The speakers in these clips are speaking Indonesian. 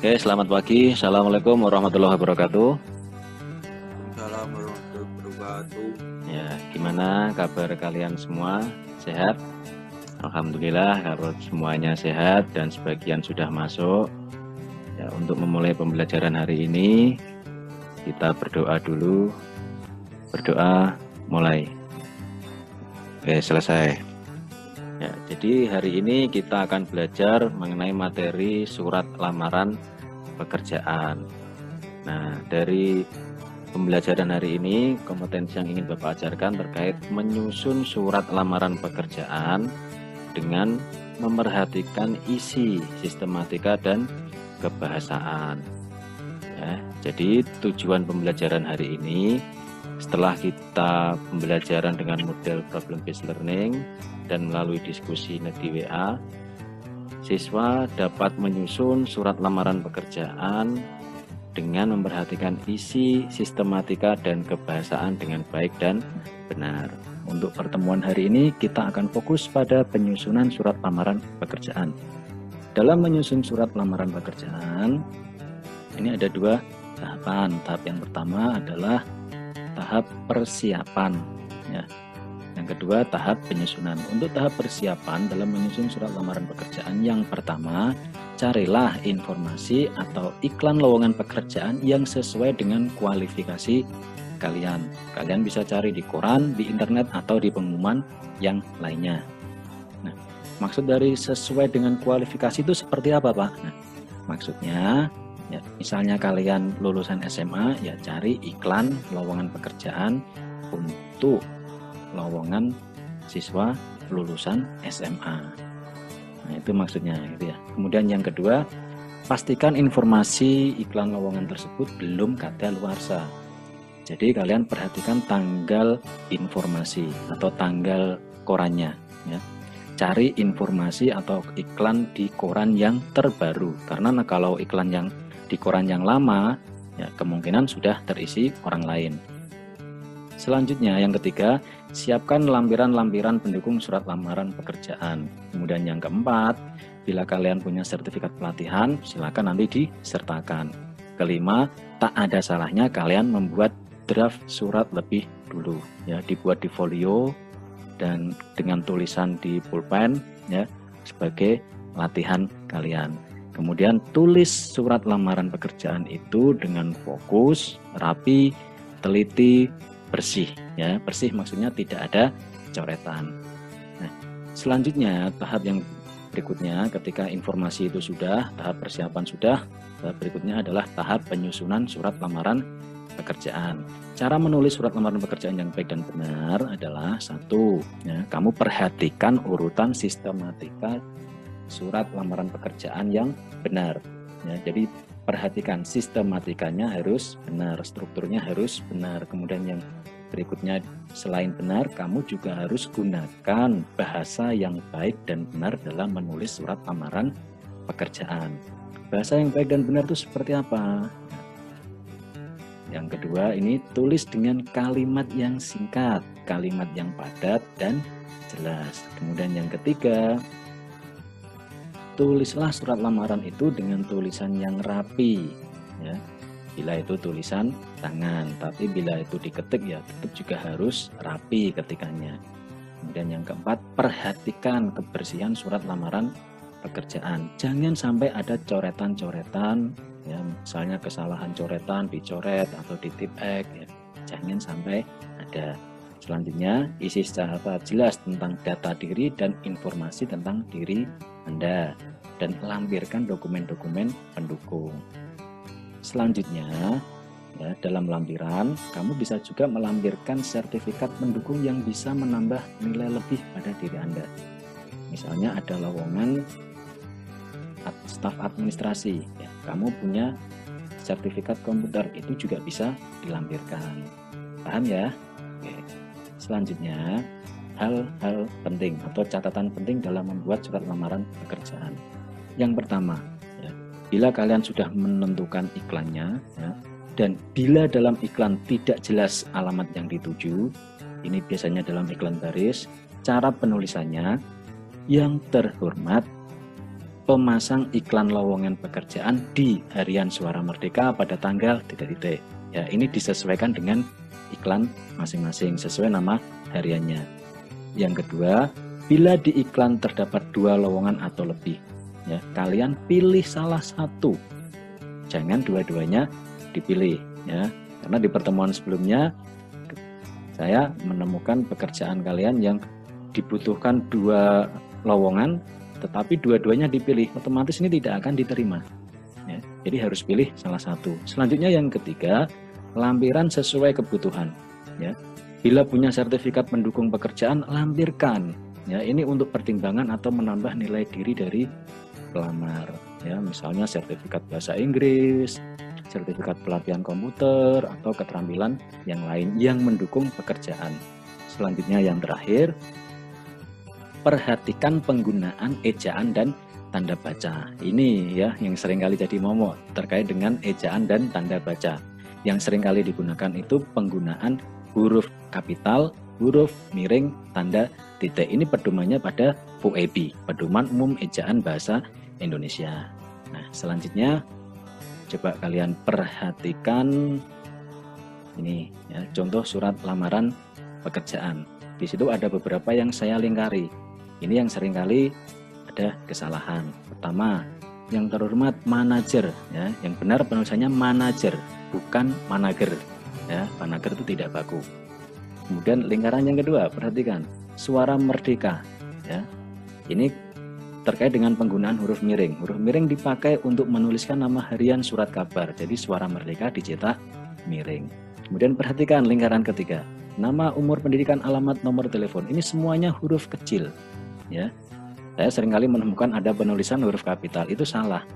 Oke, selamat pagi. Assalamualaikum warahmatullahi wabarakatuh. Waalaikumsalam warahmatullahi wabarakatuh. Ya, gimana kabar kalian semua? Sehat? Alhamdulillah, kalau semuanya sehat dan sebagian sudah masuk. Ya, untuk memulai pembelajaran hari ini, kita berdoa dulu. Berdoa, mulai. Oke, selesai. Ya, jadi hari ini kita akan belajar mengenai materi surat lamaran pekerjaan. Nah, dari pembelajaran hari ini, kompetensi yang ingin Bapak ajarkan terkait menyusun surat lamaran pekerjaan dengan memerhatikan isi, sistematika, dan kebahasaan. Ya, jadi tujuan pembelajaran hari ini, setelah kita pembelajaran dengan model problem based learning dan melalui diskusi di WA, siswa dapat menyusun surat lamaran pekerjaan dengan memperhatikan isi, sistematika, dan kebahasaan dengan baik dan benar. Untuk pertemuan hari ini, kita akan fokus pada penyusunan surat lamaran pekerjaan. Dalam menyusun surat lamaran pekerjaan, ini ada dua tahapan. Tahap yang pertama adalah tahap persiapan. Ya. Yang kedua, tahap penyusunan. Untuk tahap persiapan dalam menyusun surat lamaran pekerjaan, yang pertama, carilah informasi atau iklan lowongan pekerjaan yang sesuai dengan kualifikasi kalian. Kalian bisa cari di koran, di internet, atau di pengumuman yang lainnya. Nah, maksud dari sesuai dengan kualifikasi itu seperti apa, Pak? Nah, maksudnya, ya, misalnya kalian lulusan SMA, ya cari iklan lowongan pekerjaan untuk lowongan siswa lulusan SMA. Nah, itu maksudnya gitu ya. Kemudian yang kedua, pastikan informasi iklan lowongan tersebut belum kadaluarsa. Jadi kalian perhatikan tanggal informasi atau tanggal korannya ya. Cari informasi atau iklan di koran yang terbaru. Karena kalau iklan yang di koran yang lama, ya kemungkinan sudah terisi orang lain. Selanjutnya, yang ketiga, siapkan lampiran-lampiran pendukung surat lamaran pekerjaan. Kemudian yang keempat, bila kalian punya sertifikat pelatihan, silakan nanti disertakan. Kelima, tak ada salahnya kalian membuat draft surat lebih dulu, ya, dibuat di folio dan dengan tulisan di pulpen, ya, sebagai latihan kalian. Kemudian tulis surat lamaran pekerjaan itu dengan fokus, rapi, teliti, bersih ya. Bersih maksudnya tidak ada coretan. Nah, selanjutnya tahap yang berikutnya ketika informasi itu sudah, tahap persiapan sudah, tahap berikutnya adalah tahap penyusunan surat lamaran pekerjaan. Cara menulis surat lamaran pekerjaan yang baik dan benar adalah satu, ya, kamu perhatikan urutan sistematika surat lamaran pekerjaan yang benar. Ya, jadi perhatikan sistematikanya harus benar, strukturnya harus benar. Kemudian yang berikutnya, selain benar, kamu juga harus gunakan bahasa yang baik dan benar dalam menulis surat lamaran pekerjaan. Bahasa yang baik dan benar itu seperti apa? Yang kedua, ini tulis dengan kalimat yang singkat, kalimat yang padat dan jelas. Kemudian yang ketiga, tulislah surat lamaran itu dengan tulisan yang rapi ya. Bila itu tulisan tangan, tapi bila itu diketik ya tetap juga harus rapi ketikannya. Kemudian yang keempat, perhatikan kebersihan surat lamaran pekerjaan. Jangan sampai ada coretan-coretan ya, misalnya kesalahan coretan dicoret atau ditip X ya. Jangan sampai ada. Selanjutnya, isi secara jelas tentang data diri dan informasi tentang diri Anda dan lampirkan dokumen-dokumen pendukung. Selanjutnya, ya, dalam lampiran, kamu bisa juga melampirkan sertifikat pendukung yang bisa menambah nilai lebih pada diri Anda. Misalnya ada lowongan staf administrasi, ya, kamu punya sertifikat komputer, itu juga bisa dilampirkan. Paham ya? Oke. Selanjutnya, hal-hal penting atau catatan penting dalam membuat surat lamaran pekerjaan. Yang pertama, ya, bila kalian sudah menentukan iklannya, ya, dan bila dalam iklan tidak jelas alamat yang dituju, ini biasanya dalam iklan baris, cara penulisannya, yang terhormat, pemasang iklan lowongan pekerjaan di harian Suara Merdeka pada tanggal titik-titik. Ya, ini disesuaikan dengan iklan masing-masing sesuai nama hariannya. Yang kedua, bila di iklan terdapat 2 lowongan atau lebih, ya, kalian pilih salah satu. Jangan dua-duanya dipilih, ya. Karena di pertemuan sebelumnya saya menemukan pekerjaan kalian yang dibutuhkan 2 lowongan, tetapi dua-duanya dipilih, otomatis ini tidak akan diterima. Ya, jadi harus pilih salah satu. Selanjutnya yang ketiga, lampiran sesuai kebutuhan. Ya, bila punya sertifikat pendukung pekerjaan, lampirkan. Ya, ini untuk pertimbangan atau menambah nilai diri dari pelamar. Ya, misalnya sertifikat bahasa Inggris, sertifikat pelatihan komputer, atau keterampilan yang lain yang mendukung pekerjaan. Selanjutnya yang terakhir, perhatikan penggunaan ejaan dan tanda baca. Ini ya yang seringkali jadi momok terkait dengan ejaan dan tanda baca. Yang seringkali digunakan itu penggunaan huruf kapital, huruf miring, tanda titik. Ini pedomannya pada PUEB, Pedoman Umum Ejaan Bahasa Indonesia. Nah, selanjutnya coba kalian perhatikan ini ya, contoh surat lamaran pekerjaan. Di situ ada beberapa yang saya lingkari. Ini yang seringkali ada kesalahan. Pertama, yang terhormat manajer, ya, yang benar penulisannya manajer, bukan manager. Ya, manager itu tidak baku. Kemudian lingkaran yang kedua, perhatikan Suara Merdeka. Ya, ini terkait dengan penggunaan huruf miring. Huruf miring dipakai untuk menuliskan nama harian surat kabar. Jadi Suara Merdeka dicetak miring. Kemudian perhatikan lingkaran ketiga. Nama, umur pendidikan, alamat, nomor telepon. Ini semuanya huruf kecil. Ya, saya seringkali menemukan ada penulisan huruf kapital. Itu salah.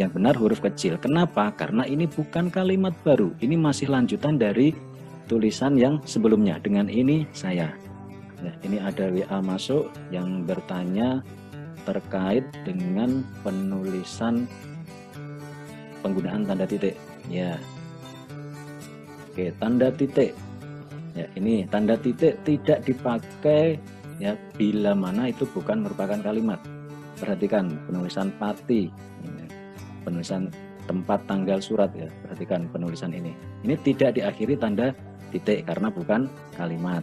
Yang benar huruf kecil. Kenapa? Karena ini bukan kalimat baru. Ini masih lanjutan dari tulisan yang sebelumnya. Dengan ini saya. Ya, ini ada WA masuk yang bertanya terkait dengan penulisan penggunaan tanda titik. Ya, oke, tanda titik. Ya, ini tanda titik tidak dipakai ya bila mana itu bukan merupakan kalimat. Perhatikan penulisan pati, penulisan tempat tanggal surat ya. Perhatikan penulisan ini. Ini tidak diakhiri tanda titik karena bukan kalimat.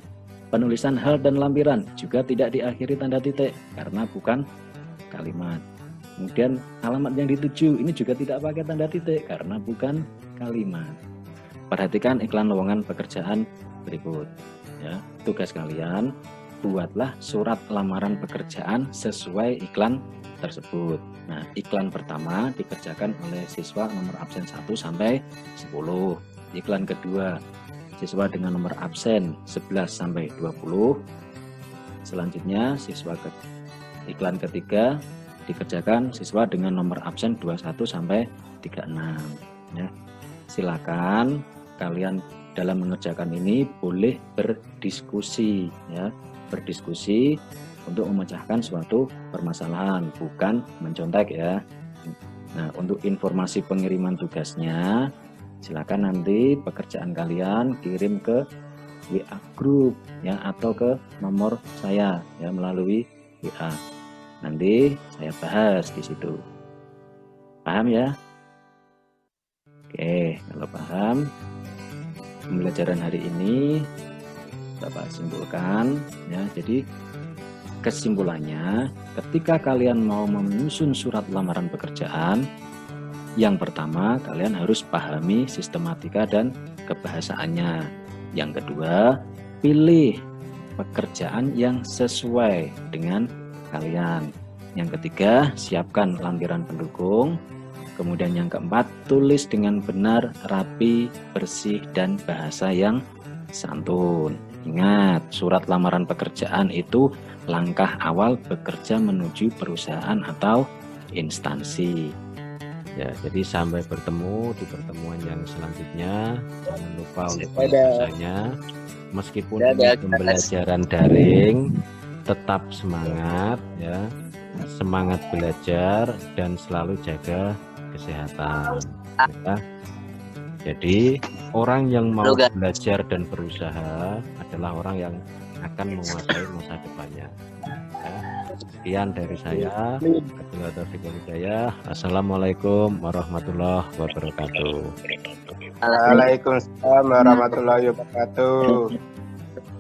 Penulisan hal dan lampiran juga tidak diakhiri tanda titik karena bukan kalimat. Kemudian alamat yang dituju ini juga tidak pakai tanda titik karena bukan kalimat. Perhatikan iklan lowongan pekerjaan berikut ya. Tugas kalian, buatlah surat lamaran pekerjaan sesuai iklan tersebut. Nah, iklan pertama dikerjakan oleh siswa nomor absen 1 sampai 10. Iklan kedua siswa dengan nomor absen 11 sampai 20. Selanjutnya iklan ketiga dikerjakan siswa dengan nomor absen 21 sampai 36 ya. Silakan kalian dalam mengerjakan ini boleh berdiskusi ya, berdiskusi untuk memecahkan suatu permasalahan, bukan mencontek ya. Nah, untuk informasi pengiriman tugasnya silakan nanti pekerjaan kalian kirim ke WA group ya atau ke nomor saya ya melalui WA. Nanti saya bahas di situ. Paham ya? Oke, kalau paham, pembelajaran hari ini Bapak simpulkan ya. Jadi kesimpulannya, ketika kalian mau menyusun surat lamaran pekerjaan, yang pertama kalian harus pahami sistematika dan kebahasaannya. Yang kedua, pilih pekerjaan yang sesuai dengan kalian. Yang ketiga, siapkan lampiran pendukung. Kemudian yang keempat, tulis dengan benar, rapi, bersih, dan bahasa yang santun. Ingat, surat lamaran pekerjaan itu langkah awal bekerja menuju perusahaan atau instansi. Ya, jadi sampai bertemu di pertemuan yang selanjutnya. Jangan lupa untuk bahasanya. Meskipun ini pembelajaran daring, tetap semangat ya, semangat belajar dan selalu jaga kesehatan ya. Jadi orang yang mau belajar dan berusaha adalah orang yang akan menguasai masa depannya ya. Sekian dari saya. Assalamualaikum warahmatullahi wabarakatuh. Waalaikumsalam warahmatullahi wabarakatuh.